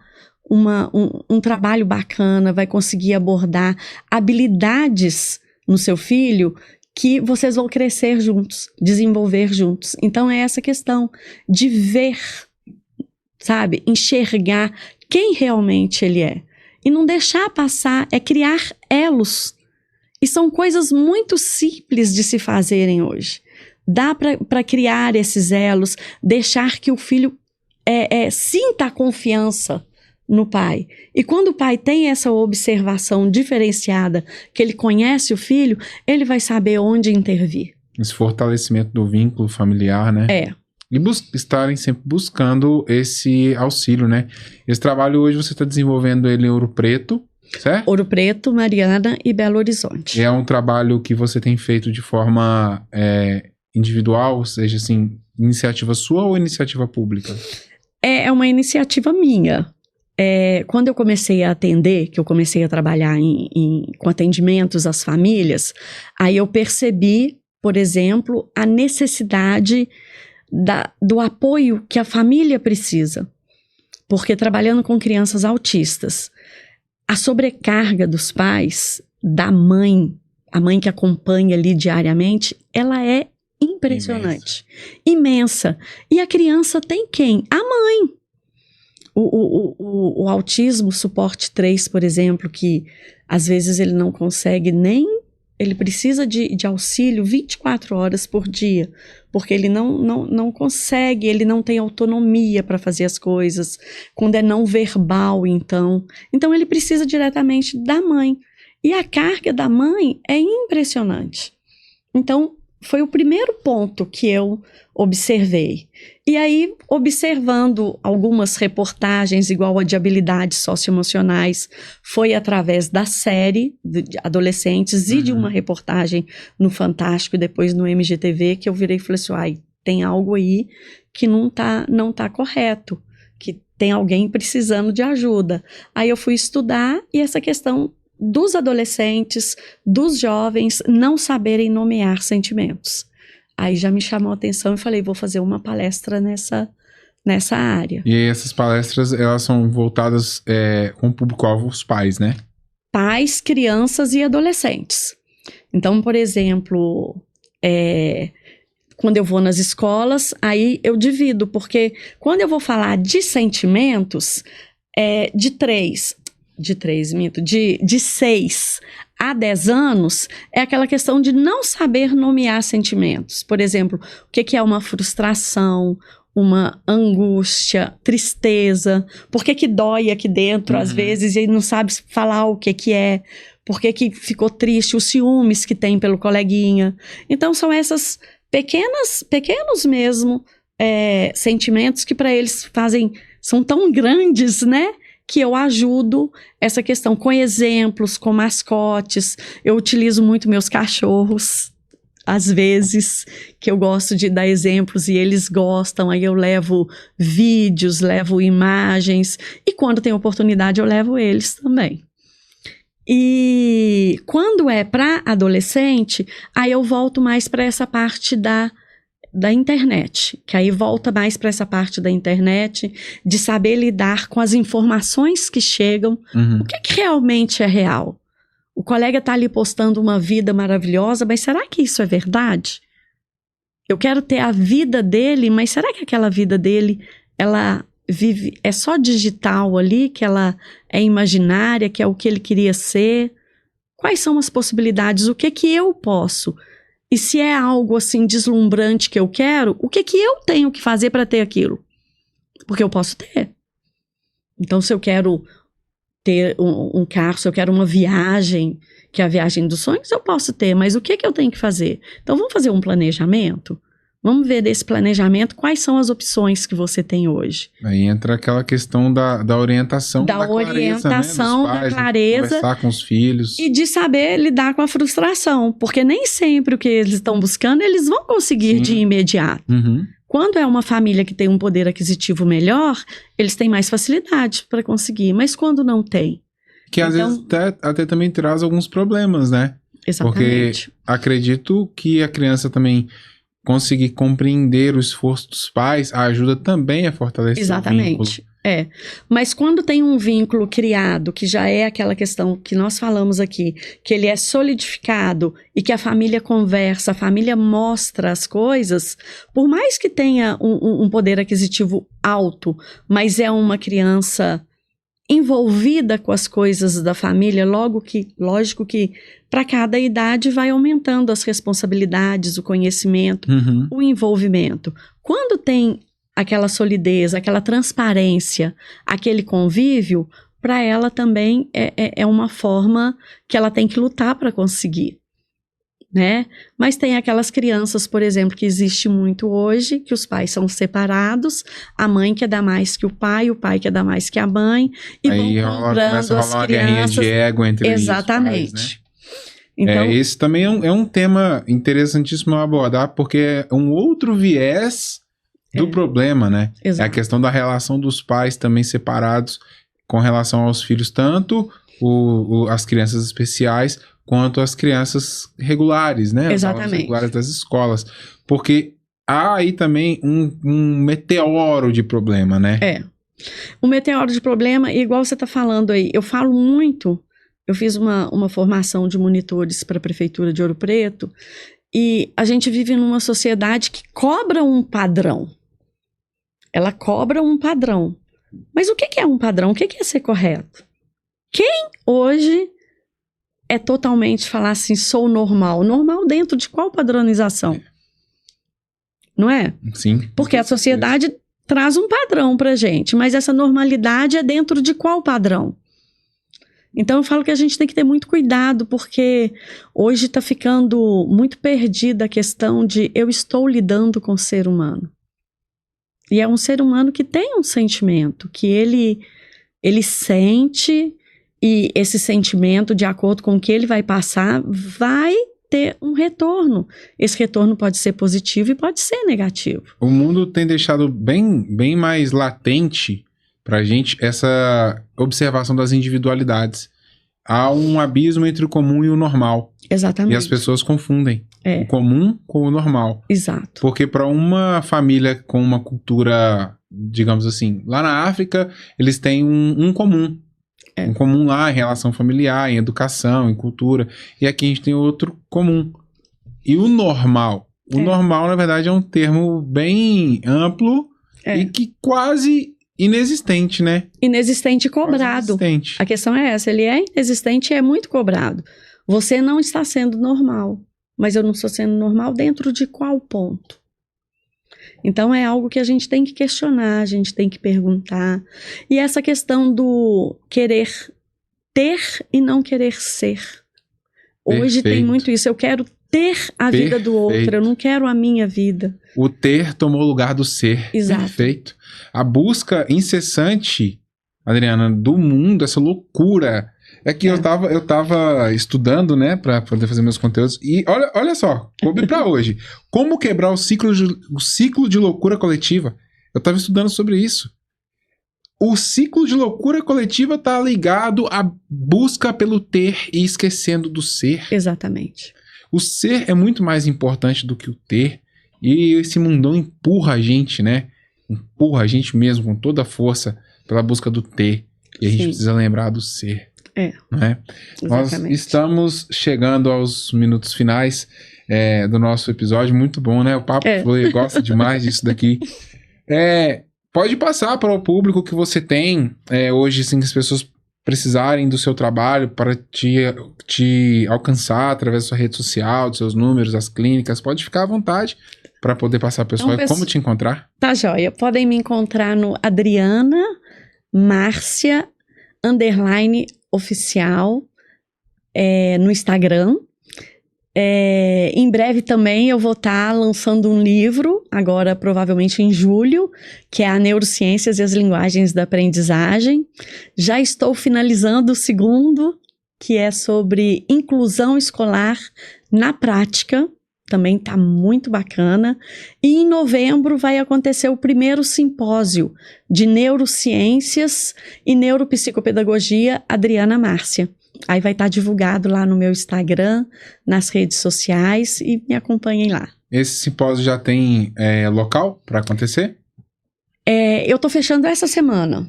um trabalho bacana, vai conseguir abordar habilidades no seu filho que vocês vão crescer juntos, desenvolver juntos. Então é essa questão de ver, sabe? Enxergar quem realmente ele é. E não deixar passar, é criar elos. E são coisas muito simples de se fazerem hoje. Dá para criar esses elos, deixar que o filho sinta a confiança no pai. E quando o pai tem essa observação diferenciada, que ele conhece o filho, ele vai saber onde intervir. Esse fortalecimento do vínculo familiar, né? E estarem sempre buscando esse auxílio, né? Esse trabalho hoje você está desenvolvendo ele em Ouro Preto, certo? Ouro Preto, Mariana e Belo Horizonte. É um trabalho que você tem feito de forma individual, ou seja, assim, iniciativa sua ou iniciativa pública? É uma iniciativa minha. Quando eu comecei a atender, que eu comecei a trabalhar com atendimentos às famílias, aí eu percebi, por exemplo, a necessidade do apoio que a família precisa. Porque trabalhando com crianças autistas, a sobrecarga dos pais, da mãe, a mãe que acompanha ali diariamente, ela é impressionante. Imensa. E a criança tem quem? A mãe. O autismo suporte 3, por exemplo, que às vezes ele não consegue ele precisa de auxílio 24 horas por dia, porque ele não consegue, ele não tem autonomia para fazer as coisas, quando é não verbal, então ele precisa diretamente da mãe, e a carga da mãe é impressionante. Então, foi o primeiro ponto que eu observei. E aí, observando algumas reportagens, igual a de habilidades socioemocionais, foi através da série de adolescentes e de uma reportagem no Fantástico e depois no MGTV, que eu virei e falei assim, tem algo aí que não tá correto, que tem alguém precisando de ajuda. Aí eu fui estudar e essa questão dos adolescentes, dos jovens, não saberem nomear sentimentos. Aí já me chamou a atenção e falei, vou fazer uma palestra nessa área. E essas palestras, elas são voltadas com o público-alvo, os pais, né? Pais, crianças e adolescentes. Então, por exemplo, quando eu vou nas escolas, aí eu divido, porque quando eu vou falar de sentimentos, de 6 a 10 anos, é aquela questão de não saber nomear sentimentos. Por exemplo, o que é uma frustração, uma angústia, tristeza, por que dói aqui dentro às vezes e não sabe falar o que é, por que ficou triste, os ciúmes que tem pelo coleguinha. Então são essas pequenos mesmo sentimentos que para eles são tão grandes, né? Que eu ajudo essa questão com exemplos, com mascotes. Eu utilizo muito meus cachorros, às vezes, que eu gosto de dar exemplos e eles gostam. Aí eu levo vídeos, levo imagens e quando tem oportunidade eu levo eles também. E quando é para adolescente, aí eu volto mais para essa parte da internet, que aí volta mais para essa parte da internet, de saber lidar com as informações que chegam, o que realmente é real. O colega tá ali postando uma vida maravilhosa, mas será que isso é verdade? Eu quero ter a vida dele, mas será que aquela vida dele, ela vive, é só digital ali, que ela é imaginária, que é o que ele queria ser? Quais são as possibilidades? O que eu posso? E se é algo assim deslumbrante que eu quero, o que eu tenho que fazer para ter aquilo? Porque eu posso ter. Então, se eu quero ter um carro, se eu quero uma viagem, que é a viagem dos sonhos, eu posso ter. Mas o que eu tenho que fazer? Então, vamos fazer um planejamento? Vamos ver desse planejamento quais são as opções que você tem hoje. Aí entra aquela questão da orientação, da orientação, clareza, né, dos pais, da clareza. Conversar com os filhos. E de saber lidar com a frustração. Porque nem sempre o que eles estão buscando, eles vão conseguir de imediato. Quando é uma família que tem um poder aquisitivo melhor, eles têm mais facilidade para conseguir. Mas quando não tem? Que às vezes até também traz alguns problemas, né? Exatamente. Porque acredito que a criança também conseguir compreender o esforço dos pais ajuda também a fortalecer o vínculo. Mas quando tem um vínculo criado, que já é aquela questão que nós falamos aqui, que ele é solidificado e que a família conversa, a família mostra as coisas, por mais que tenha um poder aquisitivo alto, mas é uma criança envolvida com as coisas da família, lógico que para cada idade vai aumentando as responsabilidades, o conhecimento, o envolvimento. Quando tem aquela solidez, aquela transparência, aquele convívio, para ela também é uma forma que ela tem que lutar para conseguir, né? Mas tem aquelas crianças, por exemplo, que existe muito hoje, que os pais são separados, a mãe quer dar mais que o pai quer dar mais que a mãe, e aí vão comprando começa a rolar as uma guerrinha crianças. de ego entre Exatamente. os pais, né? Então, Esse também é um tema interessantíssimo a abordar, porque é um outro viés do problema, né? Exato. É a questão da relação dos pais também separados com relação aos filhos, tanto as crianças especiais quanto as crianças regulares, né? Os alunos Exatamente. regulares das escolas. Porque há aí também um meteoro de problema, né? O meteoro de problema, igual você está falando aí, eu falo muito. Eu fiz uma formação de monitores para a Prefeitura de Ouro Preto e a gente vive numa sociedade que cobra um padrão. Ela cobra um padrão. Mas o que é um padrão? O que é ser correto? Quem hoje é totalmente falar assim, sou normal? Normal dentro de qual padronização? Não é? Sim. Porque a sociedade traz um padrão pra gente, mas essa normalidade é dentro de qual padrão? Então eu falo que a gente tem que ter muito cuidado, porque hoje está ficando muito perdida a questão de eu estou lidando com o ser humano. E é um ser humano que tem um sentimento, que ele sente, e esse sentimento, de acordo com o que ele vai passar, vai ter um retorno. Esse retorno pode ser positivo e pode ser negativo. O mundo tem deixado bem mais latente pra gente essa observação das individualidades. Há um abismo entre o comum e o normal. Exatamente. E as pessoas confundem o comum com o normal. Exato. Porque para uma família com uma cultura, digamos assim, lá na África, eles têm um comum. Um comum lá em relação familiar, em educação, em cultura. E aqui a gente tem outro comum. E o normal? O normal, na verdade, é um termo bem amplo e que quase inexistente, né? Inexistente e cobrado. Inexistente. A questão é essa, ele é inexistente e é muito cobrado. Você não está sendo normal, mas eu não estou sendo normal dentro de qual ponto? Então é algo que a gente tem que questionar, a gente tem que perguntar. E essa questão do querer ter e não querer ser. Hoje tem muito isso, eu quero ter a vida do outro, eu não quero a minha vida. O ter tomou o lugar do ser. Exato. Perfeito. A busca incessante, Adriana, do mundo, essa loucura. É que eu tava estudando, né, pra poder fazer meus conteúdos. E olha só, coube pra hoje. Como quebrar o ciclo de loucura coletiva. Eu tava estudando sobre isso. O ciclo de loucura coletiva tá ligado à busca pelo ter e esquecendo do ser. Exatamente. O ser é muito mais importante do que o ter. E esse mundão empurra a gente, né? Empurra a gente mesmo com toda a força pela busca do ter. E a gente precisa lembrar do ser. Não é? Nós estamos chegando aos minutos finais do nosso episódio. Muito bom, né? O papo flui, gosta demais disso daqui. Pode passar para o público que você tem hoje, assim, que as pessoas precisarem do seu trabalho para te alcançar através da sua rede social, dos seus números, das clínicas. Pode ficar à vontade para poder passar para o pessoal como te encontrar. Tá joia. Podem me encontrar no Adriana Márcia _oficial no Instagram. Em breve também eu vou estar lançando um livro, agora provavelmente em julho, que é a Neurociências e as Linguagens da Aprendizagem. Já estou finalizando o segundo, que é sobre inclusão escolar na prática. Também está muito bacana. E em novembro vai acontecer o primeiro simpósio de neurociências e neuropsicopedagogia Adriana Márcia. Aí vai estar divulgado lá no meu Instagram, nas redes sociais, e me acompanhem lá. Esse simpósio já tem local para acontecer? Eu estou fechando essa semana.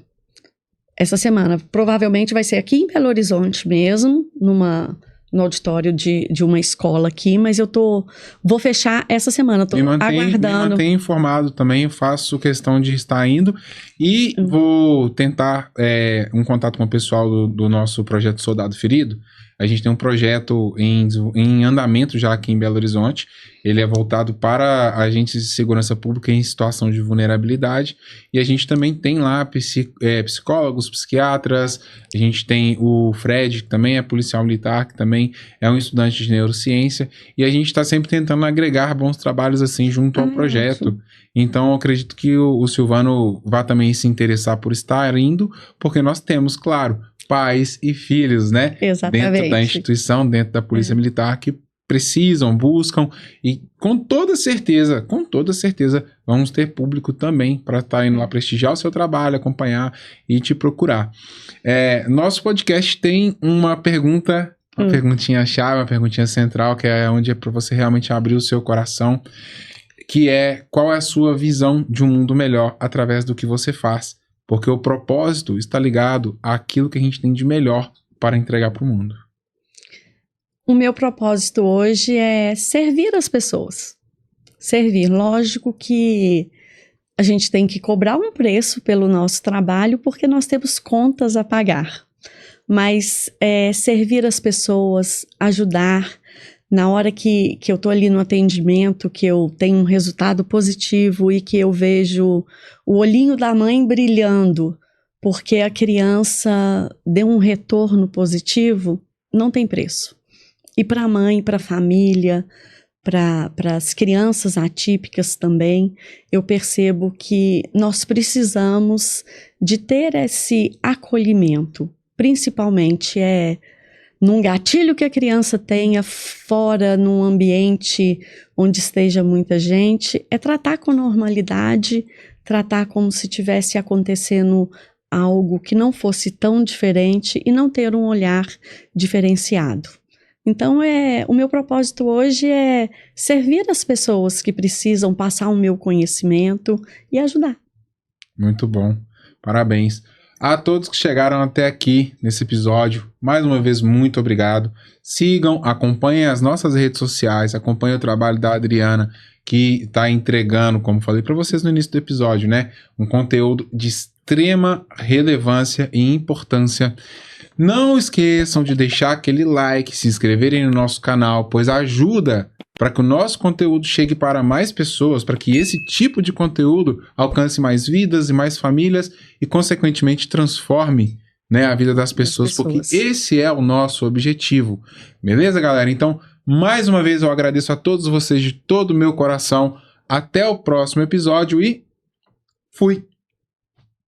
Essa semana. Provavelmente vai ser aqui em Belo Horizonte mesmo, no auditório de uma escola aqui, mas vou fechar essa semana, estou aguardando. Me mantém informado também, eu faço questão de estar indo e vou tentar um contato com o pessoal do nosso projeto Soldado Ferido, A gente tem um projeto em andamento já aqui em Belo Horizonte. Ele é voltado para agentes de segurança pública em situação de vulnerabilidade. E a gente também tem lá psicólogos, psiquiatras. A gente tem o Fred, que também é policial militar, que também é um estudante de neurociência. E a gente está sempre tentando agregar bons trabalhos assim junto ao projeto. Então, eu acredito que o Silvano vai também se interessar por estar indo, porque nós temos, claro, pais e filhos, né? Exatamente. Dentro da instituição, dentro da Polícia Militar, que precisam, buscam, e com toda certeza, vamos ter público também para estar indo lá prestigiar o seu trabalho, acompanhar e te procurar. Nosso podcast tem uma pergunta, uma perguntinha-chave, uma perguntinha central, que é onde é para você realmente abrir o seu coração, que é: qual é a sua visão de um mundo melhor através do que você faz? Porque o propósito está ligado àquilo que a gente tem de melhor para entregar para o mundo. O meu propósito hoje é servir as pessoas. Servir. Lógico que a gente tem que cobrar um preço pelo nosso trabalho, porque nós temos contas a pagar. Mas servir as pessoas, ajudar. Na hora que eu estou ali no atendimento, que eu tenho um resultado positivo e que eu vejo o olhinho da mãe brilhando, porque a criança deu um retorno positivo, não tem preço. E para a mãe, para a família, para as crianças atípicas também, eu percebo que nós precisamos de ter esse acolhimento, principalmente num gatilho que a criança tenha fora, num ambiente onde esteja muita gente, é tratar com normalidade, tratar como se tivesse acontecendo algo que não fosse tão diferente e não ter um olhar diferenciado. Então, o meu propósito hoje é servir as pessoas que precisam passar o meu conhecimento e ajudar. Muito bom. Parabéns. A todos que chegaram até aqui nesse episódio, mais uma vez, muito obrigado. Sigam, acompanhem as nossas redes sociais, acompanhem o trabalho da Adriana, que está entregando, como falei para vocês no início do episódio, né? Um conteúdo de extrema relevância e importância. Não esqueçam de deixar aquele like, se inscreverem no nosso canal, pois ajuda para que o nosso conteúdo chegue para mais pessoas, para que esse tipo de conteúdo alcance mais vidas e mais famílias e, consequentemente, transforme, né, a vida das pessoas, porque esse é o nosso objetivo. Beleza, galera? Então, mais uma vez, eu agradeço a todos vocês de todo o meu coração. Até o próximo episódio e fui!